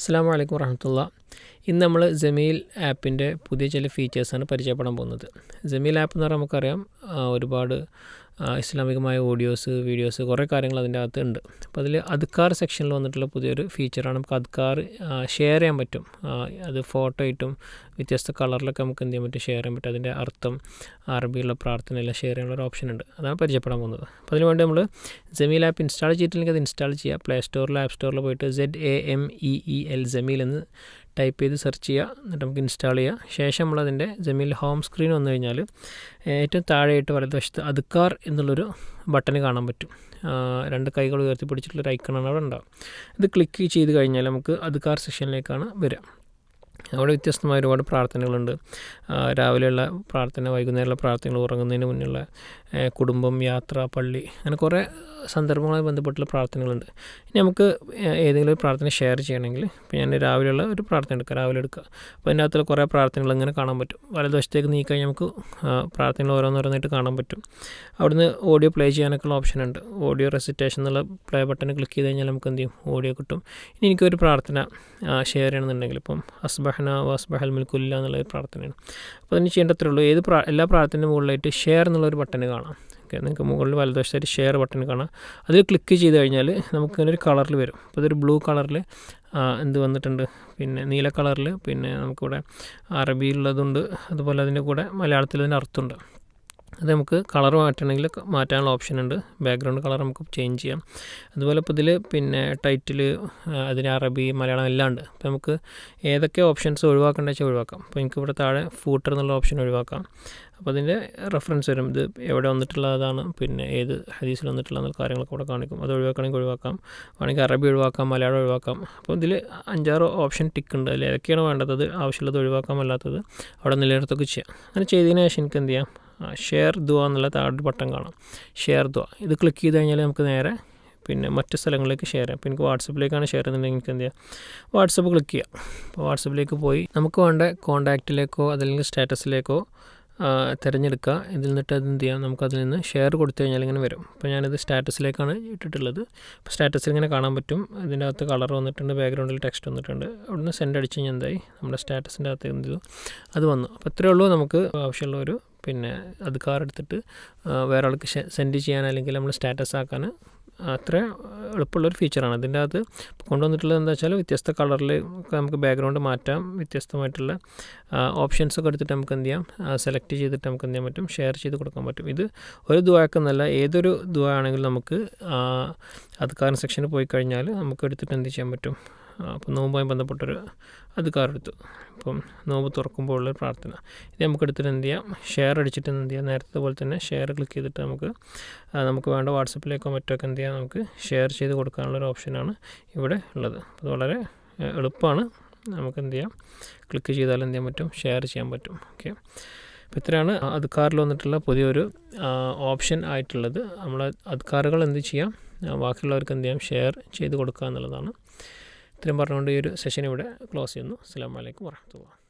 അസ്സലാമു അലൈക്കും വറഹ്മത്തുള്ളാ. ഇന്ന് നമ്മൾ ജമീൽ ആപ്പിൻ്റെ പുതിയ ചില ഫീച്ചേഴ്സാണ് പരിചയപ്പെടാൻ പോകുന്നത്. ജമീൽ ആപ്പ് എന്ന് പറഞ്ഞാൽ നമുക്കറിയാം ഒരുപാട് ഇസ്ലാമികമായ ഓഡിയോസ്, വീഡിയോസ് കുറേ കാര്യങ്ങൾ അതിൻ്റെ അകത്ത് ഉണ്ട്. അപ്പോൾ അതിൽ അദ്കാർ സെക്ഷനിൽ വന്നിട്ടുള്ള പുതിയൊരു ഫീച്ചറാണ്. നമുക്ക് അദ്കാർ ഷെയർ ചെയ്യാൻ പറ്റും. അത് ഫോട്ടോ ആയിട്ടും വ്യത്യസ്ത കളറിലൊക്കെ നമുക്ക് എന്ത് ചെയ്യാൻ പറ്റും, ഷെയർ ചെയ്യാൻ പറ്റും. അതിൻ്റെ അർത്ഥം, അറബിയുള്ള പ്രാർത്ഥന എല്ലാം ഷെയർ ചെയ്യാനുള്ള ഒരു ഓപ്ഷൻ ഉണ്ട്. അതാണ് പരിചയപ്പെടാൻ പോകുന്നത്. അപ്പോൾ അതിനുവേണ്ടി നമ്മൾ ജമീൽ ആപ്പ് ഇൻസ്റ്റാൾ ചെയ്തിട്ടില്ലെങ്കിൽ അത് ഇൻസ്റ്റാൾ ചെയ്യുക. പ്ലേ സ്റ്റോറിൽ, ആപ്പ് സ്റ്റോറിൽ പോയിട്ട് ZAMEEL ജമീൽ എന്ന് ടൈപ്പ് ചെയ്ത് സെർച്ച് ചെയ്യുക. എന്നിട്ട് നമുക്ക് ഇൻസ്റ്റാൾ ചെയ്യുക. ശേഷം നമ്മളതിൻ്റെ ജമീൽ ഹോം സ്ക്രീൻ വന്നു കഴിഞ്ഞാൽ ഏറ്റവും താഴെയായിട്ട് വലതുവശത്ത് അദ്കാർ എന്നുള്ളൊരു ബട്ടൺ കാണാൻ പറ്റും. രണ്ട് കൈകൾ ഉയർത്തി പിടിച്ചിട്ടുള്ളൊരു ഐക്കണാണ് അവിടെ ഉണ്ടാകും. ഇത് ക്ലിക്ക് ചെയ്ത് കഴിഞ്ഞാൽ നമുക്ക് അദ്കാർ സെക്ഷനിലേക്കാണ് വരിക. അവിടെ വ്യത്യസ്തമായ ഒരുപാട് പ്രാർത്ഥനകളുണ്ട്. രാവിലെയുള്ള പ്രാർത്ഥന, വൈകുന്നേരമുള്ള പ്രാർത്ഥനകൾ, ഉറങ്ങുന്നതിന് മുന്നുള്ള, കുടുംബം, യാത്ര, പള്ളി, അങ്ങനെ കുറേ സന്ദർഭങ്ങളുമായി ബന്ധപ്പെട്ടുള്ള പ്രാർത്ഥനകളുണ്ട്. ഇനി നമുക്ക് ഏതെങ്കിലും ഒരു പ്രാർത്ഥന ഷെയർ ചെയ്യണമെങ്കിൽ ഇപ്പോൾ ഞാൻ രാവിലെയുള്ള ഒരു പ്രാർത്ഥന രാവിലെ എടുക്കുക. അപ്പോൾ അതിൻ്റെ അകത്തുള്ള കുറേ പ്രാർത്ഥനകൾ ഇങ്ങനെ കാണാൻ പറ്റും. വലതുവശത്തേക്ക് നീക്കിക്കഴിഞ്ഞാൽ നമുക്ക് പ്രാർത്ഥനകൾ ഓരോന്നോരോന്നായിട്ട് കാണാൻ പറ്റും. അവിടുന്ന് ഓഡിയോ പ്ലേ ചെയ്യാനൊക്കെയുള്ള ഓപ്ഷൻ ഉണ്ട്. ഓഡിയോ റെസിറ്റേഷൻ എന്നുള്ള പ്ലേ ബട്ടൺ ക്ലിക്ക് ചെയ്ത് കഴിഞ്ഞാൽ നമുക്ക് എന്ത് ചെയ്യും, ഓഡിയോ കിട്ടും. ഇനി എനിക്കൊരു പ്രാർത്ഥന ഷെയർ ചെയ്യണമെന്നുണ്ടെങ്കിൽ ഇപ്പം അസ്ബഹന വസ്ബഹൽ മിൽക്കുല്ല എന്നുള്ളൊരു പ്രാർത്ഥനയാണ്. അപ്പോൾ അതിന് ചെയ്യേണ്ടത്രേ ഉള്ളൂ. എല്ലാ പ്രാർത്ഥനയുടെ മുകളിലായിട്ട് ഷെയർ എന്നുള്ളൊരു ബട്ടൺ കാണാം. ഓക്കെ, നിങ്ങൾക്ക് മുകളിൽ വലതുവശത്തായിട്ട് ഷെയർ ബട്ടൺ കാണാം. അതിൽ ക്ലിക്ക് ചെയ്ത് കഴിഞ്ഞാൽ നമുക്കിങ്ങനെ ഒരു കളറിൽ വരും. അപ്പോൾ ഇതൊരു ബ്ലൂ കളറിൽ എന്ത് വന്നിട്ടുണ്ട്, പിന്നെ നീല കളറിൽ, പിന്നെ നമുക്കിവിടെ അറബിയിലുള്ളതുണ്ട്, അതുപോലെ അതിൻ്റെ കൂടെ മലയാളത്തിൽ അതിൻ്റെ അർത്ഥമുണ്ട്. അത് നമുക്ക് കളർ മാറ്റണമെങ്കിൽ മാറ്റാനുള്ള ഓപ്ഷൻ ഉണ്ട്. ബാക്ക്ഗ്രൗണ്ട് കളർ നമുക്ക് ചേഞ്ച് ചെയ്യാം. അതുപോലെ ഇപ്പോൾ ഇതിൽ പിന്നെ ടൈറ്റിൽ, അതിന് അറബി, മലയാളം എല്ലാം ഉണ്ട്. അപ്പോൾ നമുക്ക് ഏതൊക്കെ ഓപ്ഷൻസ് ഒഴിവാക്കേണ്ടത് വെച്ചാൽ ഒഴിവാക്കാം. അപ്പോൾ എനിക്ക് ഇവിടെ താഴെ ഫൂട്ടർ എന്നുള്ള ഓപ്ഷൻ ഒഴിവാക്കാം. അപ്പോൾ അതിൻ്റെ റെഫറൻസ് വരും, ഇത് എവിടെ വന്നിട്ടുള്ളതാണ്, പിന്നെ ഏത് ഹദീസിൽ വന്നിട്ടുള്ള കാര്യങ്ങളൊക്കെ ഇവിടെ കാണിക്കും. അത് ഒഴിവാക്കണമെങ്കിൽ ഒഴിവാക്കാം. വേണമെങ്കിൽ അറബി ഒഴിവാക്കാം, മലയാളം ഒഴിവാക്കാം. അപ്പോൾ ഇതിൽ 5-6 ഓപ്ഷൻ ടിക്ക് ഉണ്ട്. അതിൽ ഏതൊക്കെയാണ് വേണ്ടത്, ആവശ്യമുള്ളത് ഒഴിവാക്കാൻ, അല്ലാത്തത് അവിടെ നിലനിർത്തുകയൊക്കെ ചെയ്യാം. അങ്ങനെ ചെയ്തതിന് ശേഷം എനിക്ക് എന്ത് ചെയ്യാം, ഷെയർ ദുആ എന്നുള്ള താഴെ ബട്ടൺ കാണാം, ഷെയർ ദുആ. ഇത് ക്ലിക്ക് ചെയ്ത് കഴിഞ്ഞാൽ നമുക്ക് നേരെ പിന്നെ മറ്റ് സ്ഥലങ്ങളിലേക്ക് ഷെയർ ചെയ്യാം. അപ്പോൾ എനിക്ക് വാട്സപ്പിലേക്കാണ് ഷെയർ ചെയ്യുന്നുണ്ടെങ്കിൽ എനിക്ക് എന്ത് ചെയ്യാം, വാട്സപ്പ് ക്ലിക്ക് ചെയ്യാം. അപ്പോൾ വാട്സപ്പിലേക്ക് പോയി നമുക്ക് വേണ്ട കോൺടാക്റ്റിലേക്കോ അതല്ലെങ്കിൽ സ്റ്റാറ്റസിലേക്കോ തിരഞ്ഞെടുക്കുക. ഇതിൽ നിന്നിട്ട് അത് എന്ത് ചെയ്യാം, നമുക്കതിൽ നിന്ന് ഷെയർ കൊടുത്തു കഴിഞ്ഞാൽ ഇങ്ങനെ വരും. അപ്പോൾ ഞാനിത് സ്റ്റാറ്റസിലേക്കാണ് ഇട്ടിട്ടുള്ളത്. അപ്പോൾ സ്റ്റാറ്റസിൽ ഇങ്ങനെ കാണാൻ പറ്റും. ഇതിൻ്റെ അകത്ത് കളർ വന്നിട്ടുണ്ട്, ബാക്ക്ഗ്രൗണ്ടിൽ ടെക്സ്റ്റ് വന്നിട്ടുണ്ട്. അവിടുന്ന് സെൻഡ് അടിച്ച് കഴിഞ്ഞാൽ എന്തായി, നമ്മുടെ സ്റ്റാറ്റസിൻ്റെ അകത്ത് എന്ത് ചെയ്തു, അത് വന്നു. അപ്പോൾ ഇത്രയേ ഉള്ളൂ. നമുക്ക് ആവശ്യമുള്ള ഒരു പിന്നെ അദ്കാർ എടുത്തിട്ട് വേറെ ആൾക്ക് സെൻഡ് ചെയ്യാൻ, അല്ലെങ്കിൽ നമ്മൾ സ്റ്റാറ്റസ് ആക്കാൻ അത്ര എളുപ്പമുള്ളൊരു ഫീച്ചറാണ്. അതിൻ്റെ അകത്ത് കൊണ്ടുവന്നിട്ടുള്ളത് എന്താ വെച്ചാൽ വ്യത്യസ്ത കളറിൽ നമുക്ക് ബാക്ക്ഗ്രൗണ്ട് മാറ്റാം. വ്യത്യസ്തമായിട്ടുള്ള ഓപ്ഷൻസൊക്കെ എടുത്തിട്ട് നമുക്ക് എന്ത് ചെയ്യാം, സെലക്ട് ചെയ്തിട്ട് നമുക്ക് എന്ത് ചെയ്യാൻ പറ്റും, ഷെയർ ചെയ്ത് കൊടുക്കാൻ പറ്റും. ഇത് ഒരു ദുആക്കെന്നല്ല, ഏതൊരു ദുആ ആണെങ്കിലും നമുക്ക് അദ്കാർ സെക്ഷനിൽ പോയി കഴിഞ്ഞാൽ നമുക്ക് എടുത്തിട്ട് എന്ത് ചെയ്യാൻ പറ്റും, അപ്പോൾ നോമ്പുമായി ബന്ധപ്പെട്ടൊരു അദ്കാർ എടുത്തു. ഇപ്പം നോമ്പ് തുറക്കുമ്പോൾ ഉള്ളൊരു പ്രാർത്ഥന, ഇത് നമുക്ക് എടുത്തിട്ട് എന്ത് ചെയ്യാം, ഷെയർ അടിച്ചിട്ട് എന്ത് ചെയ്യാം, നേരത്തെ പോലെ തന്നെ ഷെയർ ക്ലിക്ക് ചെയ്തിട്ട് നമുക്ക് വേണ്ട വാട്സപ്പിലേക്കോ മറ്റൊക്കെ എന്ത് ചെയ്യാം, നമുക്ക് ഷെയർ ചെയ്ത് കൊടുക്കാനുള്ളൊരു ഓപ്ഷനാണ് ഇവിടെ ഉള്ളത്. അത് വളരെ എളുപ്പമാണ്. നമുക്ക് എന്ത് ചെയ്യാം, ക്ലിക്ക് ചെയ്താൽ എന്ത് ചെയ്യാൻ പറ്റും, ഷെയർ ചെയ്യാൻ പറ്റും. ഓക്കെ, അപ്പോൾ ഇത്രയാണ് അദ്കാറിൽ വന്നിട്ടുള്ള പുതിയൊരു ഓപ്ഷൻ ആയിട്ടുള്ളത്. നമ്മൾ അദ്കാറുകൾ എന്ത് ചെയ്യാം, ബാക്കിയുള്ളവർക്ക് എന്ത് ചെയ്യാം, ഷെയർ ചെയ്ത് കൊടുക്കുക എന്നുള്ളതാണ്. ഇത്രയും പറഞ്ഞുകൊണ്ട് ഈ ഒരു സെഷൻ ഇവിടെ ക്ലോസ് ചെയ്യുന്നു. അസ്സലാമു അലൈക്കും വറഹ്മത്തുള്ളാഹി.